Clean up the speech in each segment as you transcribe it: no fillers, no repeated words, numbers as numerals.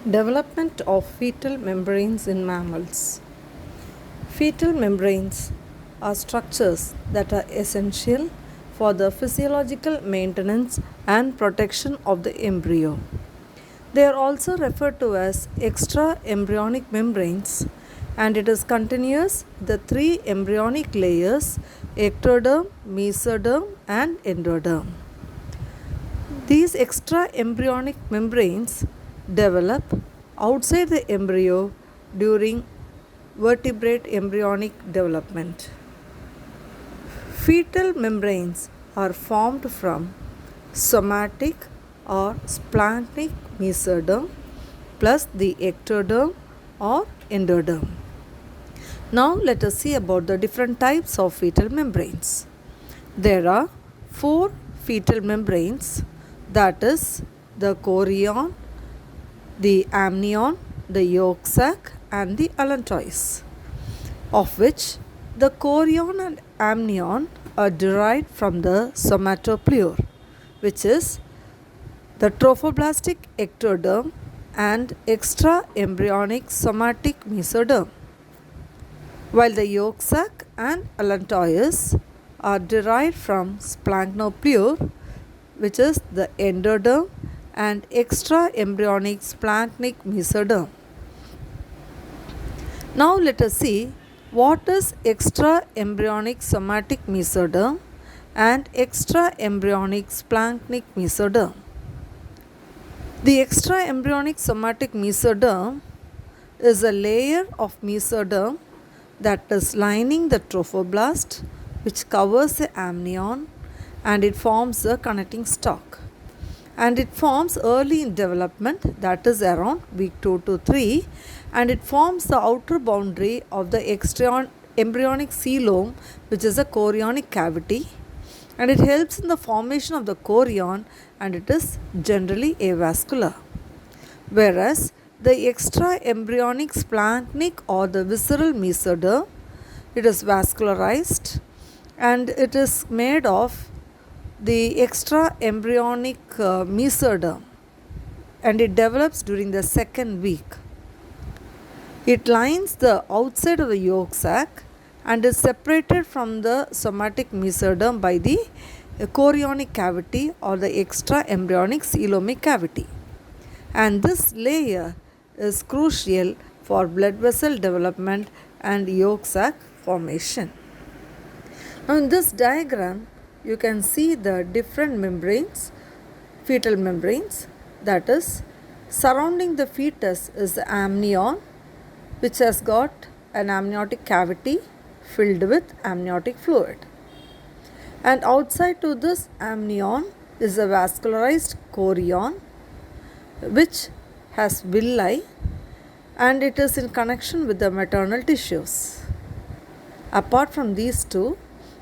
Development of fetal membranes in mammals. Fetal membranes are structures that are essential for the physiological maintenance and protection of the embryo. They are also referred to as extra embryonic membranes, and it is continuous with the three embryonic layers ectoderm, mesoderm, and endoderm. These extra embryonic membranes develop outside the embryo during vertebrate embryonic development. Fetal membranes are formed from somatic or splanchnic mesoderm plus the ectoderm or endoderm. Now let us see about the different types of fetal membranes. There are four fetal membranes, that is the chorion, the amnion, the yolk sac, and the allantois, of which the chorion and amnion are derived from the somatopleur, which is the trophoblastic ectoderm and extra embryonic somatic mesoderm, while the yolk sac and allantois are derived from splanchnopleur, which is the endoderm and extra embryonic splanchnic mesoderm. Now let us see what is extra embryonic somatic mesoderm and extra embryonic splanchnic mesoderm. The extra embryonic somatic mesoderm is a layer of mesoderm that is lining the trophoblast, which covers the amnion, and it forms a connecting stalk. And it forms early in development, that is around week 2 to 3, and it forms the outer boundary of the extra embryonic coelom, which is a chorionic cavity, and it helps in the formation of the chorion, and it is generally avascular. Whereas the extra embryonic splanchnic or the visceral mesoderm, it is vascularized and it is made of the extra embryonic mesoderm, and it develops during the second week. It lines the outside of the yolk sac and is separated from the somatic mesoderm by the chorionic cavity or the extra embryonic coelomic cavity. And this layer is crucial for blood vessel development and yolk sac formation. Now in this diagram, you can see the different membranes, fetal membranes, that is surrounding the fetus is the amnion, which has got an amniotic cavity filled with amniotic fluid. And outside to this amnion is a vascularized chorion, which has villi, and it is in connection with the maternal tissues. Apart from these two,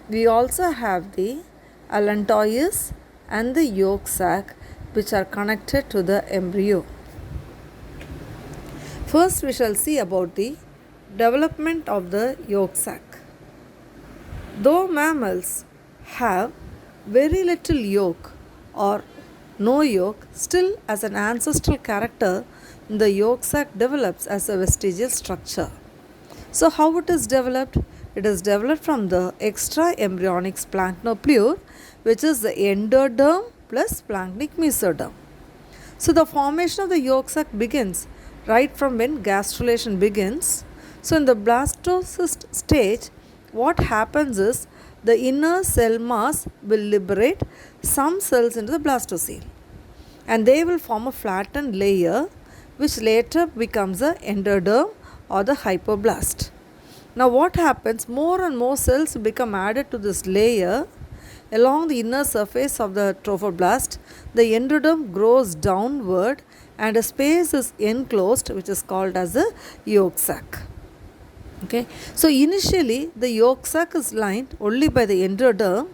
we also have the allantois and the yolk sac, which are connected to the embryo. First, we shall see about the development of the yolk sac. Though mammals have very little yolk or no yolk, still as an ancestral character, the yolk sac develops as a vestigial structure. So how it is developed? It is developed from the extra embryonic splanchnopleur, which is the endoderm plus splanchnic mesoderm. So the formation of the yolk sac begins right from when gastrulation begins. So in the blastocyst stage, what happens is the inner cell mass will liberate some cells into the blastocele, and they will form a flattened layer, which later becomes the endoderm or the hypoblast. Now what happens, more and more cells become added to this layer along the inner surface of the trophoblast. The endoderm grows downward and a space is enclosed, which is called as the yolk sac. Okay, so initially the yolk sac is lined only by the endoderm,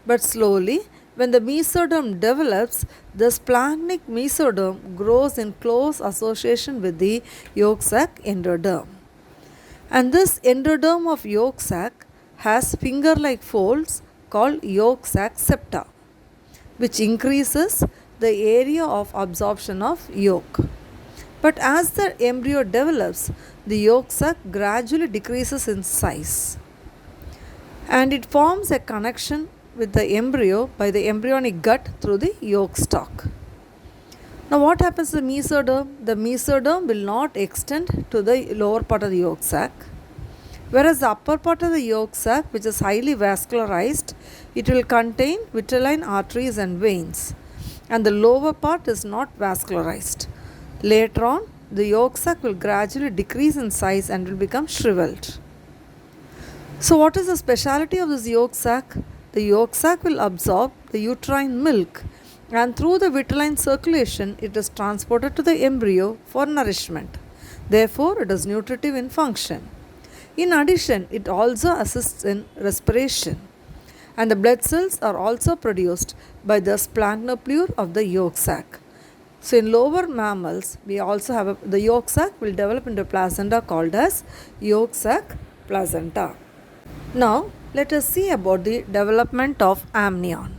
but slowly when the mesoderm develops, the splanchnic mesoderm grows in close association with the yolk sac endoderm. And this endoderm of yolk sac has finger-like folds called yolk sac septa, which increases the area of absorption of yolk. But as the embryo develops, the yolk sac gradually decreases in size and it forms a connection with the embryo by the embryonic gut through the yolk stalk. Now, what happens to the mesoderm? The mesoderm will not extend to the lower part of the yolk sac, whereas the upper part of the yolk sac, which is highly vascularized, it will contain vitelline arteries and veins, and the lower part is not vascularized. Later on, the yolk sac will gradually decrease in size and will become shriveled. So, what is the speciality of this yolk sac? The yolk sac will absorb the uterine milk, and through the vitelline circulation, it is transported to the embryo for nourishment. Therefore, it is nutritive in function. In addition, it also assists in respiration, and the blood cells are also produced by the splanchnoplure of the yolk sac. So, in lower mammals, we also have the yolk sac will develop into a placenta called as yolk sac placenta. Now, let us see about the development of amnion.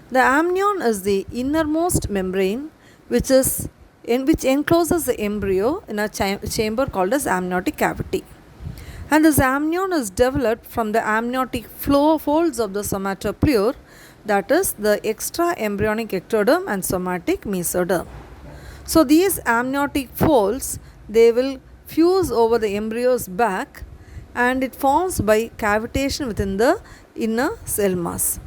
The amnion is the innermost membrane which encloses the embryo in a chamber called as amniotic cavity. And this amnion is developed from the amniotic folds of the somatoplure, that is the extra embryonic ectoderm and somatic mesoderm. So these amniotic folds, they will fuse over the embryo's back and it forms by cavitation within the inner cell mass.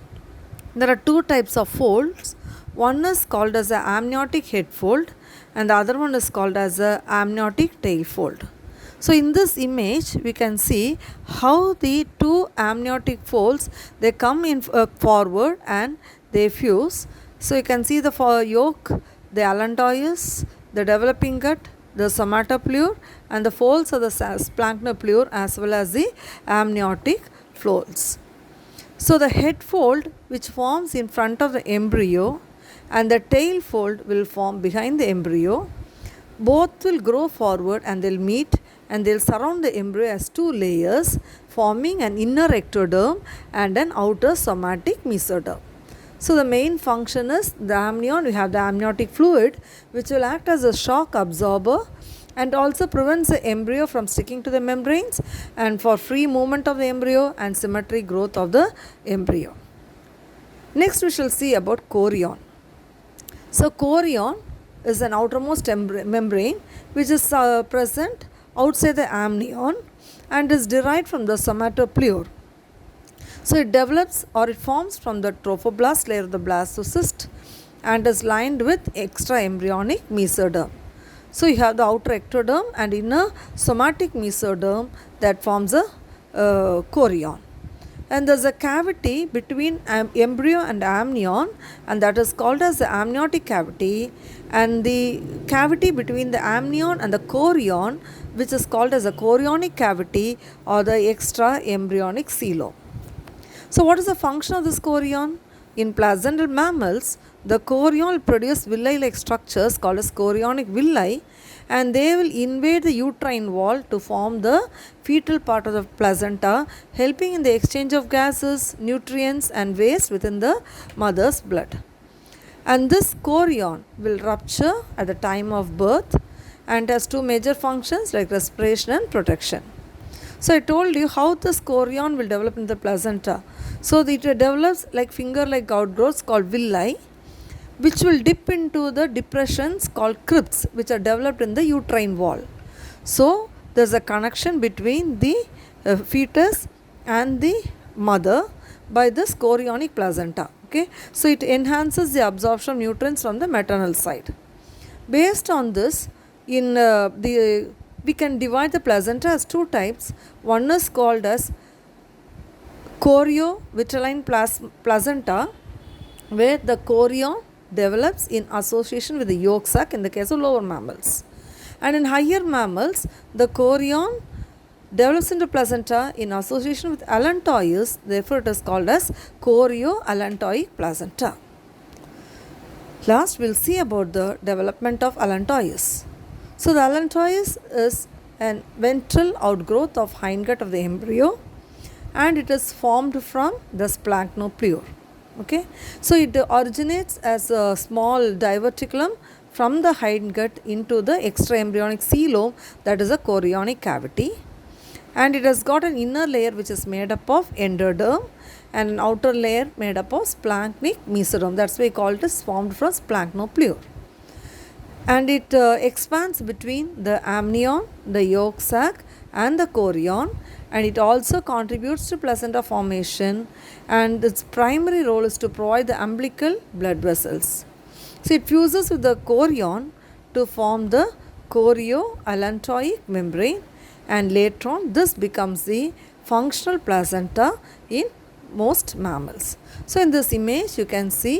There are two types of folds. One is called as the amniotic head fold and the other one is called as the amniotic tail fold. So in this image we can see how the two amniotic folds, they come in forward and they fuse. So you can see the yolk, the allantois, the developing gut, the somatoplure and the folds of the splanchnoplure as well as the amniotic folds. So the head fold which forms in front of the embryo and the tail fold will form behind the embryo. Both will grow forward and they'll meet and they'll surround the embryo as two layers, forming an inner ectoderm and an outer somatic mesoderm. So the main function is the amnion. We have the amniotic fluid which will act as a shock absorber and also prevents the embryo from sticking to the membranes and for free movement of the embryo and symmetric growth of the embryo. Next we shall see about chorion. So chorion is an outermost membrane which is present outside the amnion and is derived from the somatoplure. So it develops or it forms from the trophoblast layer of the blastocyst and is lined with extra embryonic mesoderm. So you have the outer ectoderm and inner somatic mesoderm that forms a chorion. And there is a cavity between embryo and amnion and that is called as the amniotic cavity, and the cavity between the amnion and the chorion which is called as a chorionic cavity or the extra embryonic coelom. So what is the function of this chorion? In placental mammals, the chorion will produce villi-like structures called as chorionic villi and they will invade the uterine wall to form the fetal part of the placenta, helping in the exchange of gases, nutrients and waste within the mother's blood. And this chorion will rupture at the time of birth and has two major functions like respiration and protection. So I told you how this chorion will develop in the placenta. So it develops like finger-like outgrowths called villi, which will dip into the depressions called crypts, which are developed in the uterine wall. So there is a connection between the fetus and the mother by this chorionic placenta. Okay, so it enhances the absorption of nutrients from the maternal side. Based on this, we can divide the placenta as two types. One is called as choriovitelline placenta, where the chorion develops in association with the yolk sac in the case of lower mammals. And in higher mammals, the chorion develops into placenta in association with allantois, therefore it is called as chorioallantoic placenta. Last we will see about the development of allantois. So the allantois is a ventral outgrowth of hindgut of the embryo and it is formed from the splanchnoplure. Okay, so it originates as a small diverticulum from the hindgut into the extraembryonic coelom, that is a chorionic cavity. And it has got an inner layer which is made up of endoderm and an outer layer made up of splanchnic mesoderm. That's why we call it as formed from splanchnoplure. And it expands between the amnion, the yolk sac and the chorion, and it also contributes to placenta formation, and its primary role is to provide the umbilical blood vessels. So it fuses with the chorion to form the chorioallantoic membrane, and later on this becomes the functional placenta in most mammals. So in this image you can see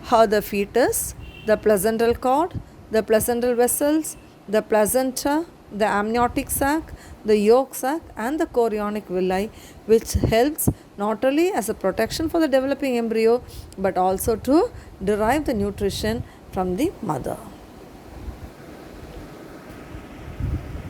how the fetus, the placental cord, the placental vessels, the placenta, the amniotic sac, the yolk sac and the chorionic villi, which helps not only as a protection for the developing embryo but also to derive the nutrition from the mother.